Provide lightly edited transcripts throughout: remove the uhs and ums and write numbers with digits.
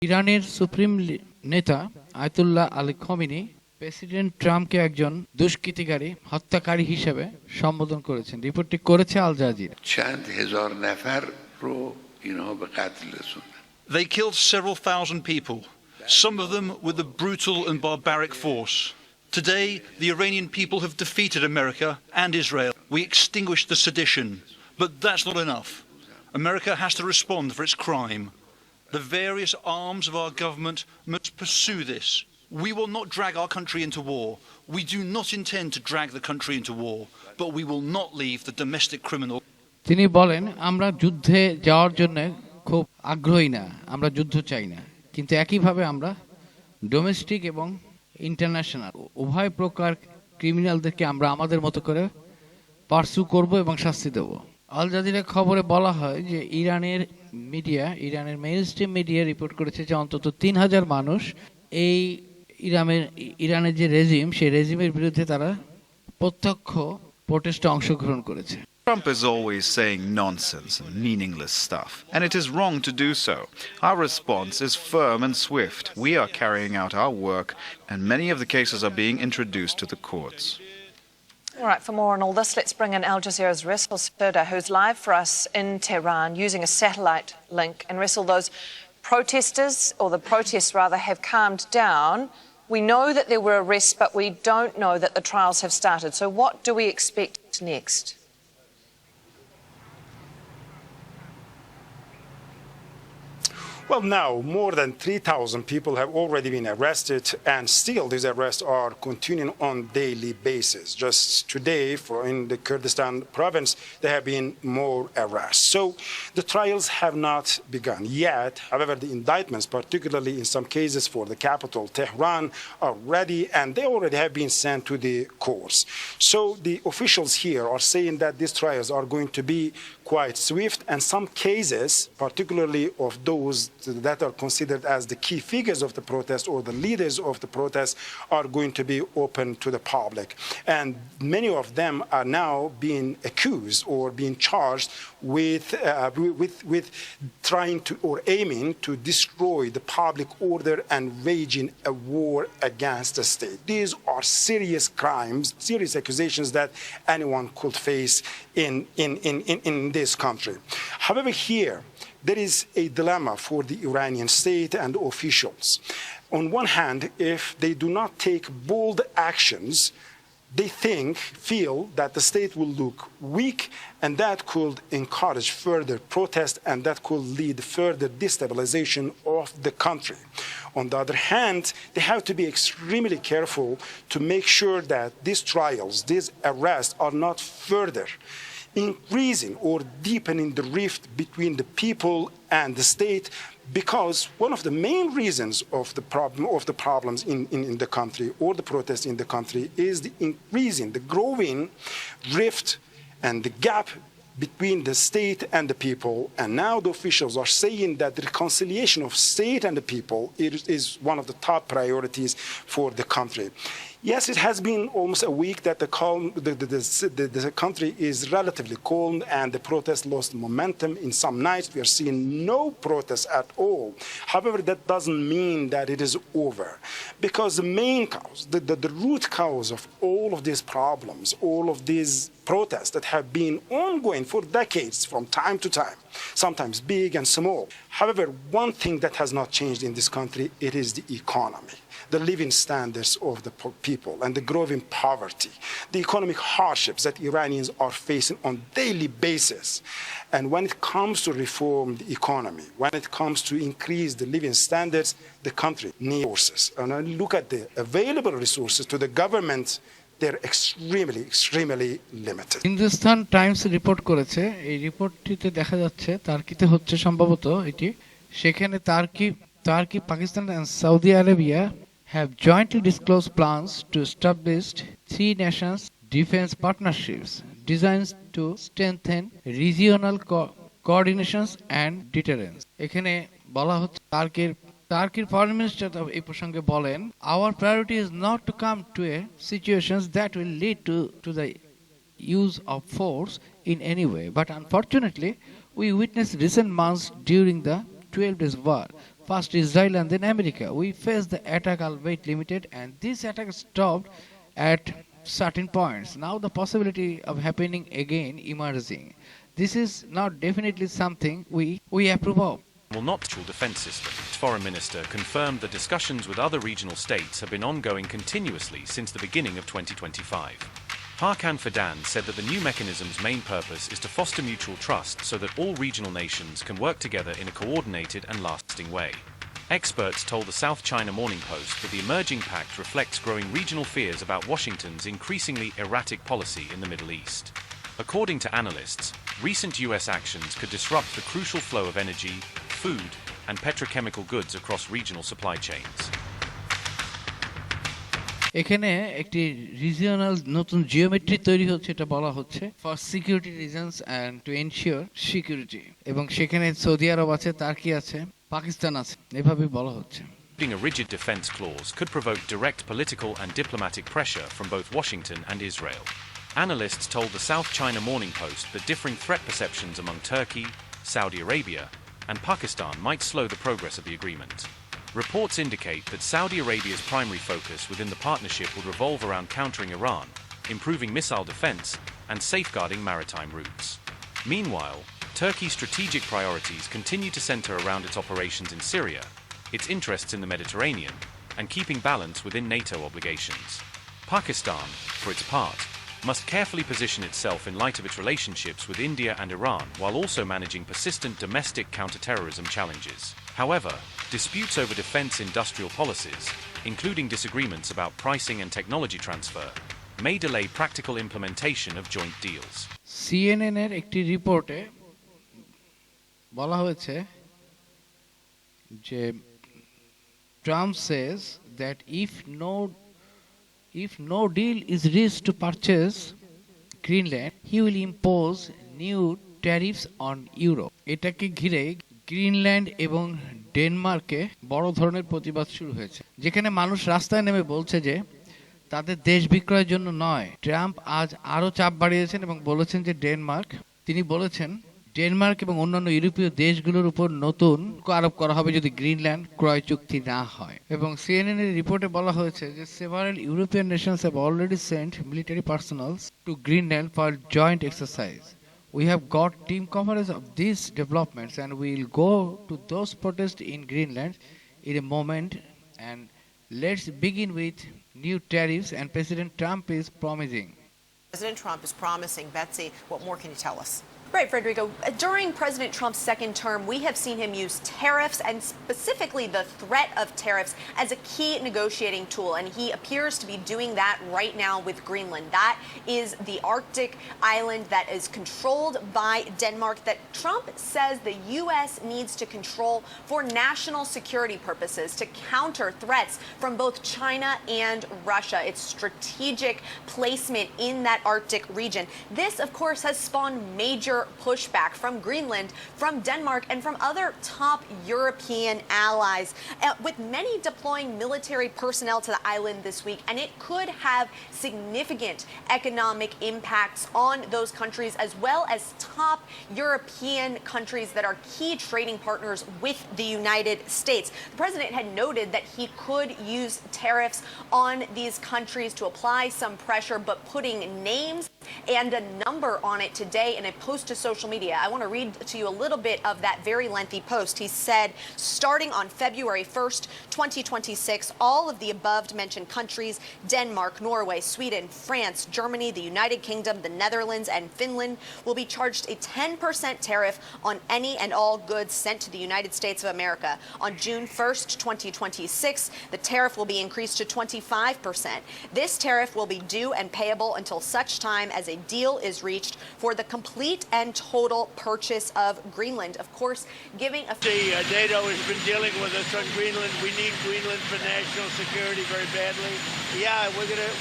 ইরানের সুপ্রিম নেতা Ayatollah Ali খমেনি president ট্রাম্পকে একজন দুষ্কৃতিকারী হত্যাকারী হিসেবে সম্বোধন করেছেন। রিপোর্টটি করেছে Al Jazeera. چند هزار نفر رو اینها به قتل رسوندن. They killed several thousand people, some of them with a brutal and barbaric force. Today, the Iranian people have defeated America and Israel. We extinguished the sedition, but that's not enough. America has to respond for its crime. The various arms of our government must pursue this. We will not drag our country into war. We do not intend to drag the country into war, but we will not leave the domestic criminal. তিনি বলেন, আমরা যুদ্ধে যাওয়ার জন্য খুব আগ্রহী না, আমরা যুদ্ধ চাই না, কিন্তু একইভাবে আমরা ডোমেস্টিক এবং ইন্টারন্যাশনাল উভয় প্রকার ক্রিমিনালদেরকে আমরা আমাদের মতো করে পার্সু করব এবং শাস্তি দেব। আল জাজিরা খবরে বলা হয় যে ইরানের মেইনস্ট্রিম মিডিয়া রিপোর্ট করেছে যে অন্তত ৩,০০০ মানুষ এই ইরানের যে রেজিম, সেই রেজিমের বিরুদ্ধে তারা প্রত্যক্ষ প্রোটেস্টে অংশগ্রহণ করেছে। Trump is always saying nonsense and meaningless stuff, and it is wrong to do so. Our response is firm and swift. We are carrying out our work, and many of the cases are being introduced to the courts. All right, for more on all this, let's bring in Al Jazeera's Ressel Sturda, who's live for us in Tehran using a satellite link. And Ressel, those protesters, or the protests rather, have calmed down. We know that there were arrests, but we don't know that the trials have started. So what do we expect next? Well, now more than 3,000 people have already been arrested, and still these arrests are continuing on daily basis. Just today, in the Kurdistan province, there have been more arrests. So the trials have not begun yet. However, the indictments, particularly in some cases for the capital, Tehran, are ready, and they already have been sent to the courts. So the officials here are saying that these trials are going to be quite swift, and some cases, particularly of those that are considered as the key figures of the protest or the leaders of the protest, are going to be open to the public. And many of them are now being accused or being charged with trying to or aiming to destroy the public order and waging a war against the state. These are serious crimes, serious accusations that anyone could face in this country. However, here, there is a dilemma for the Iranian state and officials. On one hand, if they do not take bold actions, they feel that the state will look weak, and that could encourage further protest, and that could lead further destabilization of the country. On the other hand, they have to be extremely careful to make sure that these trials, these arrests, are not further increasing or deepening the rift between the people and the state, because one of the main reasons of the problems in the country or the protests in the country is the growing rift and the gap between the state and the people. And now the officials are saying that the reconciliation of state and the people is one of the top priorities for the country. Yes, it has been almost a week that the country is relatively calm, and the protest lost momentum. In some nights, we are seeing no protests at all. However, that doesn't mean that it is over, because the main cause, the root cause of all of these problems, all of these protests that have been ongoing for decades from time to time, sometimes big and small. However, one thing that has not changed in this country, it is the economy, the living standards of the people, and the growing poverty, the economic hardships that Iranians are facing on daily basis. And when it comes to reform the economy, when it comes to increase the living standards, the country needs resources. And when you look at the available resources to the government, they're extremely limited. Hindustan Times report করেছে, এই রিপোর্টটিতে দেখা যাচ্ছে তার্কিতে হচ্ছে সম্ভবত এটি, সেখানে Turkey, Pakistan and Saudi Arabia have jointly disclosed plans to establish three nations defense partnerships designed to strengthen regional coordinations and deterrence. এখানে বলা হচ্ছে Turkey Foreign Minister এই প্রসঙ্গে বলেন, our priority is not to come to a situations that will lead to the use of force in any way, but unfortunately we witnessed recent months during the 12 days war first Israel and then America. We faced the attack albeit limited, and this attack stopped at certain points. Now the possibility of happening again emerging. This is not definitely something we approve of. Will not dual defense system. Foreign Minister confirmed that discussions with other regional states have been ongoing continuously since the beginning of 2025. Hakan Fidan said that the new mechanism's main purpose is to foster mutual trust so that all regional nations can work together in a coordinated and lasting way. Experts told the South China Morning Post that the emerging pact reflects growing regional fears about Washington's increasingly erratic policy in the Middle East. According to analysts, recent US actions could disrupt the crucial flow of energy, food, and petrochemical goods across regional supply chains. এখানে একটি regional নতুন geometry তৈরি হচ্ছে, এটা বলা হচ্ছে for security reasons and to ensure security, এবং সেখানে সৌদি আরব আছে, তার্কি আছে, পাকিস্তান আছে, এভাবে বলা হচ্ছে। Including a rigid defense clause could provoke direct political and diplomatic pressure from both Washington and Israel. Analysts told the South China Morning Post that differing threat perceptions among Turkey, Saudi Arabia, and Pakistan might slow the progress of the agreement. Reports indicate that Saudi Arabia's primary focus within the partnership will revolve around countering Iran, improving missile defense, and safeguarding maritime routes. Meanwhile, Turkey's strategic priorities continue to center around its operations in Syria, its interests in the Mediterranean, and keeping balance within NATO obligations. Pakistan, for its part, must carefully position itself in light of its relationships with India and Iran while also managing persistent domestic counterterrorism challenges. However, disputes over defense industrial policies, including disagreements about pricing and technology transfer, may delay practical implementation of joint deals. CNN এর একটি রিপোর্টে বলা হয়েছে যে Trump says that if no deal is reached to purchase Greenland, he will impose new tariffs on Europe. এটাকে ঘিরে Greenland এবং ডেনমার্কে বড় ধরনের প্রতিবাদ শুরু হয়েছে, যেখানে মানুষ রাস্তায় নেমে বলছে যে তাদের দেশ বিক্রয়ের জন্য নয়। ট্রাম্প আজ আরো চাপ বাড়িয়েছেন এবং বলেছেন যে তিনি বলেছেন ডেনমার্ক এবং অন্যান্য ইউরোপীয় দেশগুলোর উপর নতুন আরোপ করা হবে যদি গ্রিনল্যান্ড ক্রয় চুক্তি না হয়। এবং সিএনএন এর রিপোর্টে বলা হয়েছে যে several European nations have already sent military personnel to Greenland for joint exercise. We have got team coverage of these developments and we will go to those protests in Greenland in a moment. And let's begin with new tariffs and President Trump is promising. President Trump is promising. Betsy, what more can you tell us? Right, Federico. During President Trump's second term, we have seen him use tariffs and specifically the threat of tariffs as a key negotiating tool. And he appears to be doing that right now with Greenland. That is the Arctic island that is controlled by Denmark that Trump says the U.S. needs to control for national security purposes to counter threats from both China and Russia. Its strategic placement in that Arctic region. This, of course, has spawned major pushback from Greenland, from Denmark, and from other top European allies, with many deploying military personnel to the island this week. And it could have significant economic impacts on those countries, as well as top European countries that are key trading partners with the United States. The president had noted that he could use tariffs on these countries to apply some pressure, but putting names and a number on it today in a post to social media. I want to read to you a little bit of that very lengthy post. He said, starting on February 1st, 2026, all of the above mentioned countries, Denmark, Norway, Sweden, France, Germany, the United Kingdom, the Netherlands, and Finland, will be charged a 10% tariff on any and all goods sent to the United States of America. On June 1st, 2026, the tariff will be increased to 25%. This tariff will be due and payable until such time as a deal is reached for the complete and total purchase of Greenland. Of course, giving a... NATO has been dealing with us on Greenland. We need Greenland for national security very badly. Yeah,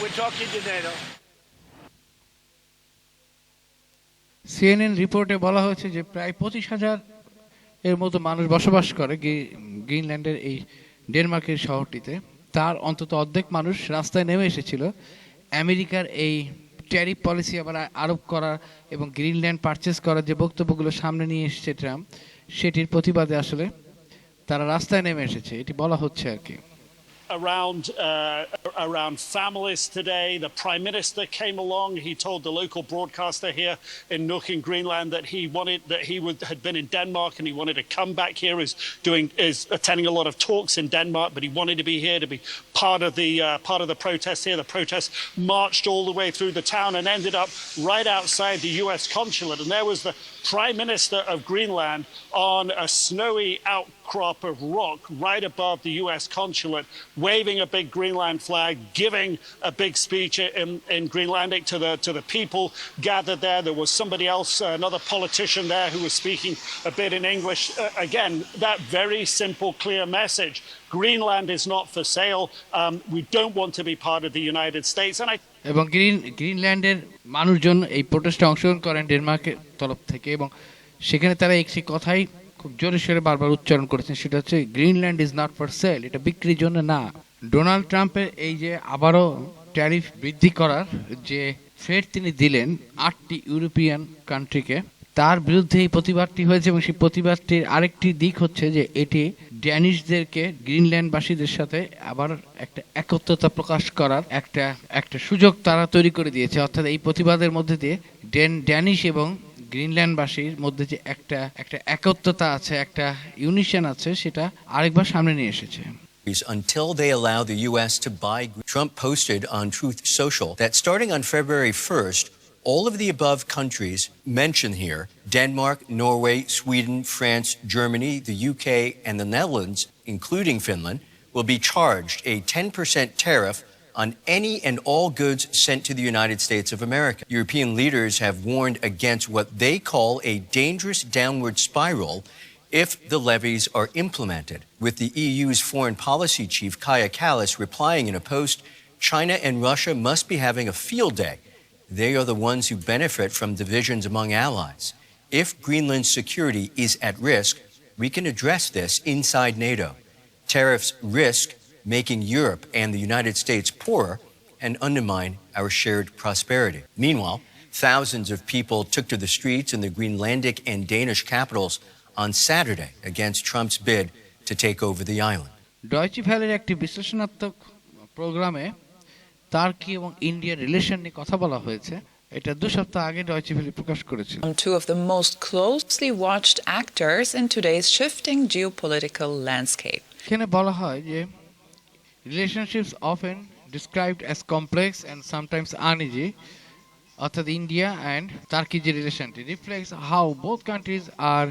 we're talking to NATO. CNN রিপোর্টে বলা হয়েছে যে প্রায় 25,000 এর মতো মানুষ বসবাস করে গ্রিনল্যান্ডের এই ডেনমার্কের শহরটিতে। তার অন্তত অর্ধেক মানুষ রাস্তায় নেমে এসেছিল আমেরিকার এই ট্যারিফ পলিসি আবার আরোপ করা এবং গ্রিনল্যান্ড পারচেস করার যে বক্তব্যগুলো সামনে নিয়ে এসেছে ট্রাম্প, সেটির প্রতিবাদে আসলে তারা রাস্তায় নেমে এসেছে, এটি বলা হচ্ছে আর কি। Around families today. The Prime Minister came along. He told the local broadcaster here in Nuuk in Greenland that had been in Denmark and he wanted to come back here. Is attending a lot of talks in Denmark, but he wanted to be here to be part of the protest here. The protest marched all the way through the town and ended up right outside the U.S. consulate. And there was the Prime Minister of Greenland on a snowy outcrop of rock right above the U.S. consulate, waving a big Greenland flag, giving a big speech in Greenlandic to the people gathered there. There was somebody else, another politician there who was speaking a bit in English. Again, that very simple, clear message. Greenland is not for sale. We don't want to be part of the United States. And এবং গ্রিনল্যান্ডের মানুষজন এই প্রোটেস্টে অংশগ্রহণ করেন ডেনমার্কের তরফ থেকে, এবং সেখানে তারা একটি কথাই খুব জোরে সোরে বারবার উচ্চারণ করেছেন, সেটা হচ্ছে Greenland is not for sale, এটা বিক্রির জন্য না। ডোনাল্ড ট্রাম্পের এই যে আবারও ট্যারিফ বৃদ্ধি করার যে ফের তিনি দিলেন 8টি ইউরোপিয়ান কান্ট্রিকে, তার বিরুদ্ধে এই প্রতিবাদটি হয়েছে। এবং সেই প্রতিবাদটির আরেকটি দিক হচ্ছে যে এটি ড্যানিশদেরকে গ্রিনল্যান্ডবাসীদের সাথে আবার একটা একত্রতা প্রকাশ করার একটা সুযোগ তারা তৈরি করে দিয়েছে। অর্থাৎ এই প্রতিবাদের মধ্যে দিয়ে ড্যানিশ এবং গ্রিনল্যান্ডবাসীর মধ্যে যে একটা একত্রতা আছে, একটা ইউনিশন আছে, সেটা আরেকবার সামনে নিয়ে এসেছে। Until they allow the U.S. to buy. Trump posted on Truth Social that starting on February 1st, all of the above countries mentioned here, Denmark, Norway, Sweden, France, Germany, the UK, and the Netherlands, including Finland, will be charged a 10% tariff on any and all goods sent to the United States of America. European leaders have warned against what they call a dangerous downward spiral if the levies are implemented. With the EU's foreign policy chief, Kaja Kallas, replying in a post, China and Russia must be having a field day. They are the ones who benefit from divisions among allies. If Greenland's security is at risk, we can address this inside NATO. Tariffs risk making Europe and the United States poorer and undermine our shared prosperity. Meanwhile, thousands of people took to the streets in the Greenlandic and Danish capitals on Saturday against Trump's bid to take over the island. Deutsche ভ্যালের একটি বিশ্লেষণাত্মক প্রোগ্রামে turkey এবং ইন্ডিয়ার relation নিয়ে কথা বলা হয়েছে। এটা 2 সপ্তাহ আগে ডয়চে ভ্যালে প্রকাশ করেছিল। Two of the most closely watched actors in today's shifting geopolitical landscape. এখানে বলা হয় যে relationships often described as complex and sometimes uneasy, অর্থাৎ ইন্ডিয়া অ্যান্ড টার্কি যে রিলেশনটি reflects how both countries are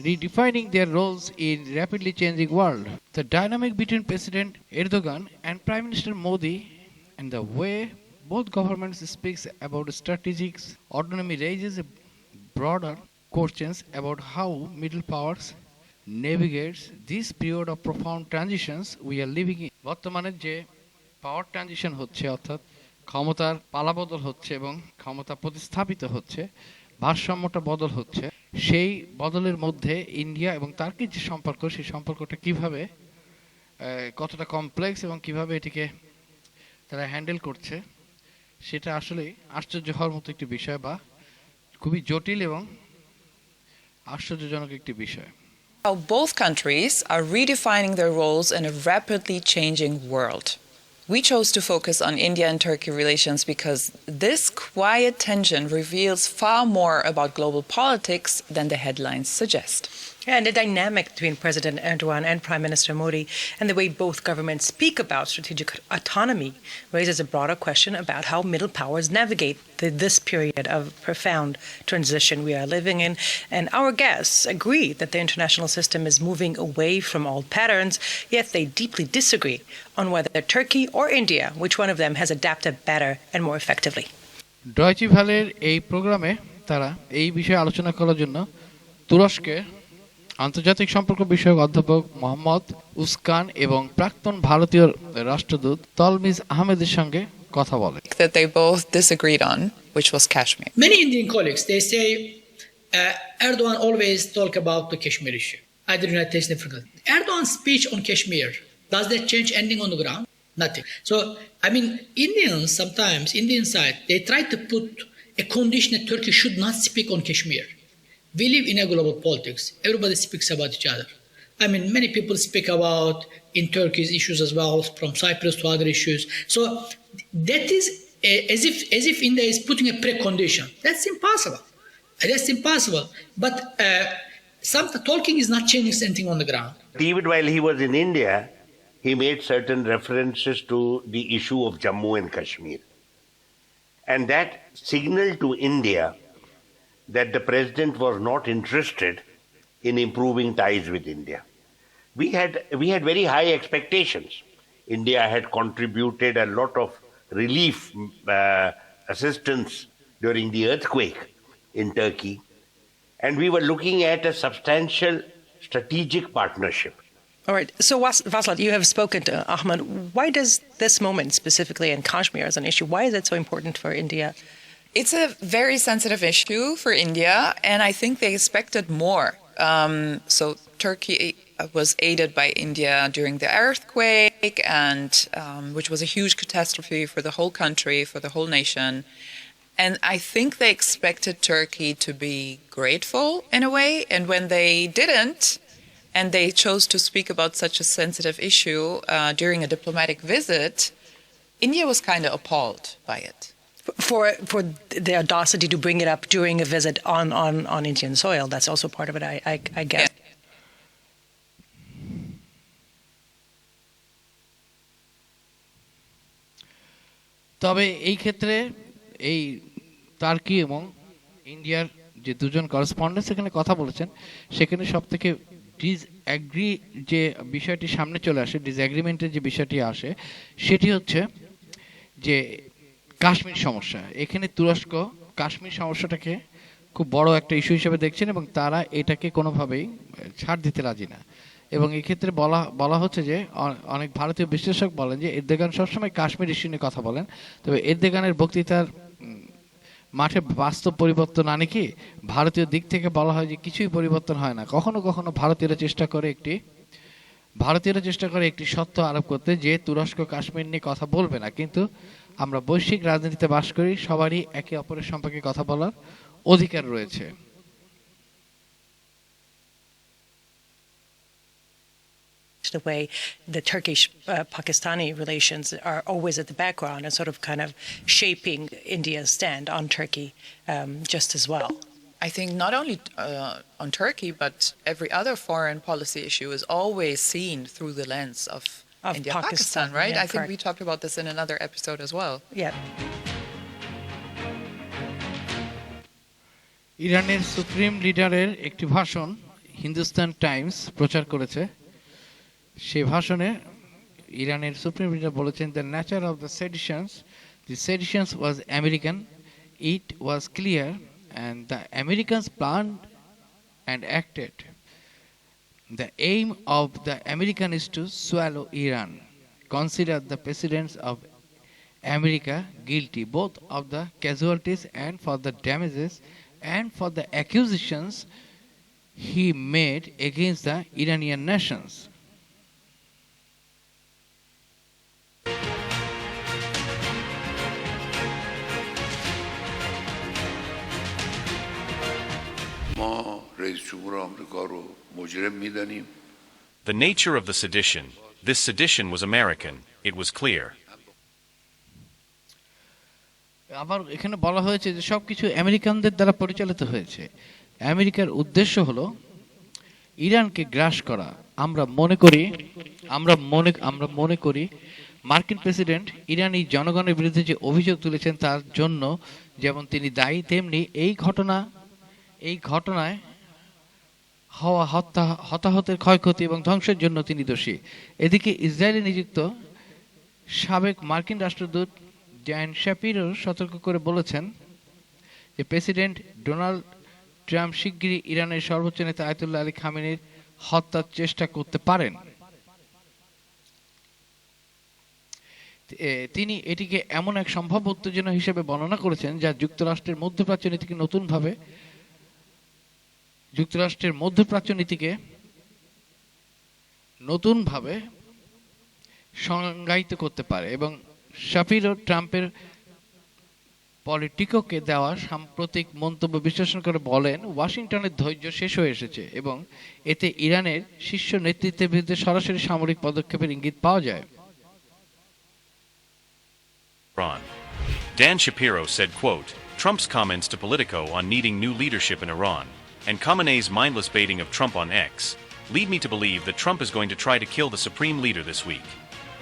redefining their roles in rapidly changing world. The dynamic between President Erdogan and Prime Minister Modi and the way both governments speaks about strategic autonomy raises a broader questions about how middle powers navigates this period of profound transitions we are living in. বর্তমানে যে পাওয়ার transition হচ্ছে, অর্থাৎ ক্ষমতার পালাবদল হচ্ছে এবং ক্ষমতা প্রতিস্থাপিত হচ্ছে, ভারসাম্যটা বদল হচ্ছে, সেই বদলের মধ্যে ইন্ডিয়া এবং টার্কির যে সম্পর্ক, সেই সম্পর্কটা কিভাবে কতটা কমপ্লেক্স এবং কিভাবে এটিকে তারা হ্যান্ডেল করছে, সেটা আসলে আশ্চর্য হওয়ার মতো একটি বিষয়, বা খুবই জটিল এবং আশ্চর্যজনক একটি বিষয়। How both countries are redefining their roles in a rapidly changing world. We chose to focus on India and Turkey relations because this quiet tension reveals far more about global politics than the headlines suggest. And the dynamic between President Erdogan and Prime Minister Modi and the way both governments speak about strategic autonomy raises a broader question about how middle powers navigate this period of profound transition we are living in. And our guests agree that the international system is moving away from old patterns, yet they deeply disagree on whether Turkey or India, which one of them has adapted better and more effectively. Deutsche ভ্যালের এই প্রোগ্রামে তারা এই বিষয়ে আলোচনা করার জন্য তুরস্কের আন্তর্জাতিক সম্পর্ক বিষয়ক অধ্যাপক মোহাম্মদ উসকান এবং প্রাক্তন ভারতীয় রাষ্ট্রদূত তলমিজ আহমেদের সঙ্গে কথা বলে। That they both disagreed on, which was Kashmir. Many Indian colleagues, they say Erdogan always talk about the Kashmir issue. Either United States never. Erdogan's speech on Kashmir, does that change anything on the ground? Nothing. So, I mean, Indians sometimes, Indian side, they try to put a condition that Turkey should not speak on Kashmir. We live in a global politics. Everybody speaks about each other. I mean, many people speak about in Turkey's issues as well, from Cyprus to other issues. So that is as if India is putting a precondition. That's impossible. That's impossible. But some talking is not changing anything on the ground. Even while he was in India, he made certain references to the issue of Jammu and Kashmir. And that signaled to India that the president was not interested in improving ties with India. We had very high expectations. India had contributed a lot of relief assistance during the earthquake in Turkey, and we were looking at a substantial strategic partnership. All right. So, Václav, you have spoken to Ahmed. Why does this moment specifically in Kashmir as an issue, why is it so important for India? It's a very sensitive issue for India, and I think they expected more. So Turkey was aided by India during the earthquake, and which was a huge catastrophe for the whole country, for the whole nation. And I think they expected Turkey to be grateful in a way, and when they didn't, and they chose to speak about such a sensitive issue during a diplomatic visit, India was kind of appalled by it. For the audacity to bring it up during a visit on Indian soil, that's also part of it, I guess. Yeah. তবে এই ক্ষেত্রে এই turkey এবং ইন্ডিয়ার যে দুজন correspondent সেখানে কথা বলেছেন, সেখানে সবথেকে ডিসঅ্যাগ্রি যে বিষয়টি সামনে চলে আসে, ডিসঅ্যাগ্রিমেন্টের যে বিষয়টি আসে, সেটি হচ্ছে যে কাশ্মীর সমস্যা। এখানে তুরস্ক কাশ্মীর সমস্যাটাকে খুব বড় একটা ইস্যু হিসেবে দেখছেন এবং তারা এটাকে কোনোভাবেই ছাড় দিতে রাজি না। এবং এক্ষেত্রে বলা হচ্ছে যে অনেক ভারতীয় বিশ্লেষক বলেন যে এরদোগান সবসময় কাশ্মীর ইস্যু নিয়ে কথা বলেন, তবে এরদোগানের বক্তৃতার মাঠে বাস্তব পরিবর্তন আনে কি ভারতীয় দিক থেকে বলা হয় যে কিছুই পরিবর্তন হয় না। কখনো কখনো ভারতীয়রা চেষ্টা করে একটি সত্য আরোপ করতে যে তুরস্ক কাশ্মীর নিয়ে কথা বলবে না, কিন্তু আমরা বৈশ্বিক রাজনীতিতে বাস করি, সবারই একে অপরের সম্পর্কে কথা বলার অধিকার রয়েছে। The way the Turkish-Pakistani relations are always at the background and sort of kind of shaping India's stand on Turkey just as well. I think not only on Turkey, but every other foreign policy issue is always seen through the lens of India-Pakistan, right? Yeah, I think we talked about this in another episode as well. Yeah. ইরানের supreme লিডারের একটি ভাষণ Hindustan Times প্রচার করেছে। সেই ভাষণে ইরানের supreme leader বলেছেন, the nature of the seditions was American, it was clear and the Americans planned and acted. The aim of the American is to swallow Iran. Consider the presidents of America guilty both of the casualties and for the damages and for the accusations he made against the Iranian nations. The nature of the sedition. This sedition was American. It was clear. আবার এখানে বলা হয়েছে যে সবকিছু আমেরিকানদের দ্বারা পরিচালিত হয়েছে। আমেরিকার উদ্দেশ্য হলো ইরানকে গ্রাস করা। আমরা মনে করি মার্কিন প্রেসিডেন্ট ইরানি জনগণের বিরুদ্ধে যে অভিযোগ তুলেছেন তার জন্য যেমন তিনি দায়ী, তেমনি এই ঘটনায় হওয়া হতাহতের ক্ষয়ক্ষতি এবং ধ্বংসের জন্য তিনি দোষী। এদিকে ইসরায়েলে নিযুক্ত সাবেক মার্কিন রাষ্ট্রদূত জ্যান শ্যাপিরো সতর্ক করে বলেছেন যে প্রেসিডেন্ট ডোনাল্ড ট্রাম্প শিগগিরই ইরানের সর্বোচ্চ নেতা আয়াতুল্লাহ আলী খামেনির হত্যার চেষ্টা করতে পারেন। তিনি এটিকে এমন এক সম্ভাব্য উত্তেজনা হিসেবে বর্ণনা করেছেন যা যুক্তরাষ্ট্রের মধ্যপ্রাচ্য নীতিকে নতুনভাবে সংজ্ঞায়িত করতে পারে। এবং শাপিরো ট্রাম্পের পলিটিকোকে দেওয়া সাম্প্রতিক মন্তব্য বিশ্লেষণ করে বলেন, ওয়াশিংটনের ধৈর্য শেষ হয়ে এসেছে এবং এতে ইরানের শীর্ষ নেতৃত্বের বিরুদ্ধে সরাসরি সামরিক পদক্ষেপের ইঙ্গিত পাওয়া যায়। Dan Shapiro said, quote, Trump's comments to Politico on needing new leadership in Iran and Khamenei's mindless baiting of Trump on X lead me to believe that Trump is going to try to kill the supreme leader this week.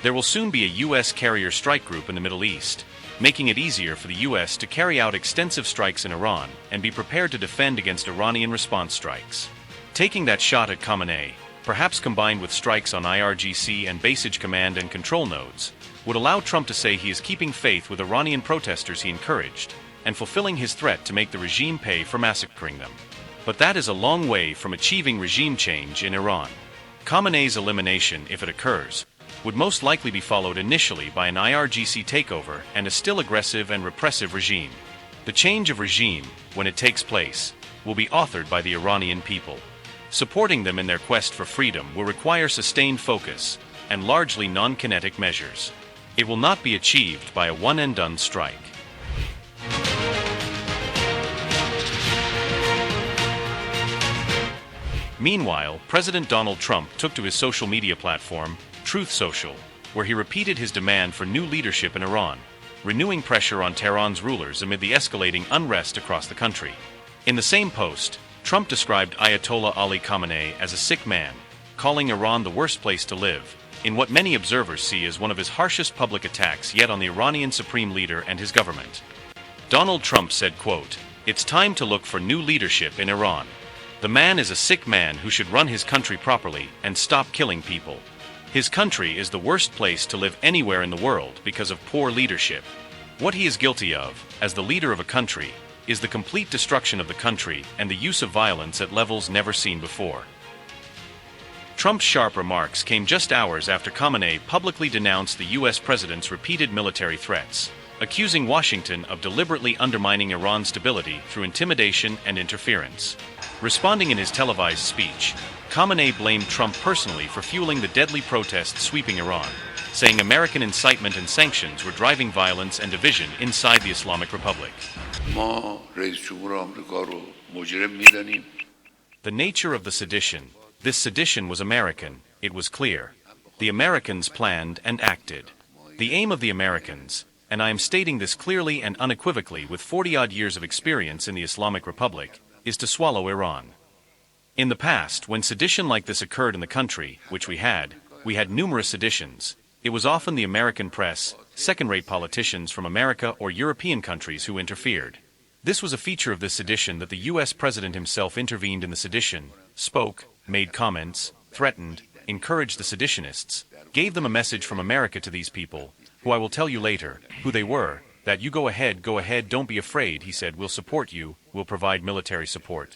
There will soon be a U.S. carrier strike group in the Middle East, making it easier for the U.S. to carry out extensive strikes in Iran and be prepared to defend against Iranian response strikes. Taking that shot at Khamenei, perhaps combined with strikes on IRGC and Basij command and control nodes, would allow Trump to say he is keeping faith with Iranian protesters he encouraged and fulfilling his threat to make the regime pay for massacring them. But that is a long way from achieving regime change in Iran. Khamenei's elimination, if it occurs, would most likely be followed initially by an IRGC takeover and a still aggressive and repressive regime. The change of regime, when it takes place, will be authored by the Iranian people. Supporting them in their quest for freedom will require sustained focus and largely non-kinetic measures. It will not be achieved by a one-and-done strike. Meanwhile, President Donald Trump took to his social media platform, Truth Social, where he repeated his demand for new leadership in Iran, renewing pressure on Tehran's rulers amid the escalating unrest across the country. In the same post, Trump described Ayatollah Ali Khamenei as a sick man, calling Iran the worst place to live, in what many observers see as one of his harshest public attacks yet on the Iranian supreme leader and his government. Donald Trump said, quote, It's time to look for new leadership in Iran. The man is a sick man who should run his country properly and stop killing people. His country is the worst place to live anywhere in the world because of poor leadership. What he is guilty of, as the leader of a country, is the complete destruction of the country and the use of violence at levels never seen before. Trump's sharp remarks came just hours after Khamenei publicly denounced the U.S. president's repeated military threats, accusing Washington of deliberately undermining Iran's stability through intimidation and interference. Responding in his televised speech, Khamenei blamed Trump personally for fueling the deadly protests sweeping Iran, saying American incitement and sanctions were driving violence and division inside the Islamic Republic. The nature of the sedition. This sedition was American, it was clear. The Americans planned and acted. The aim of the Americans, and I am stating this clearly and unequivocally with 40-odd years of experience in the Islamic Republic, is to swallow Iran. In the past, when sedition like this occurred in the country, which we had numerous seditions. It was often the American press, second-rate politicians from America or European countries who interfered. This was a feature of this sedition that the U.S. president himself intervened in the sedition, spoke, made comments, threatened, encouraged the seditionists, gave them a message from America to these people, who I will tell you later, who they were, that you go ahead, don't be afraid, he said, we'll support you, we'll provide military support.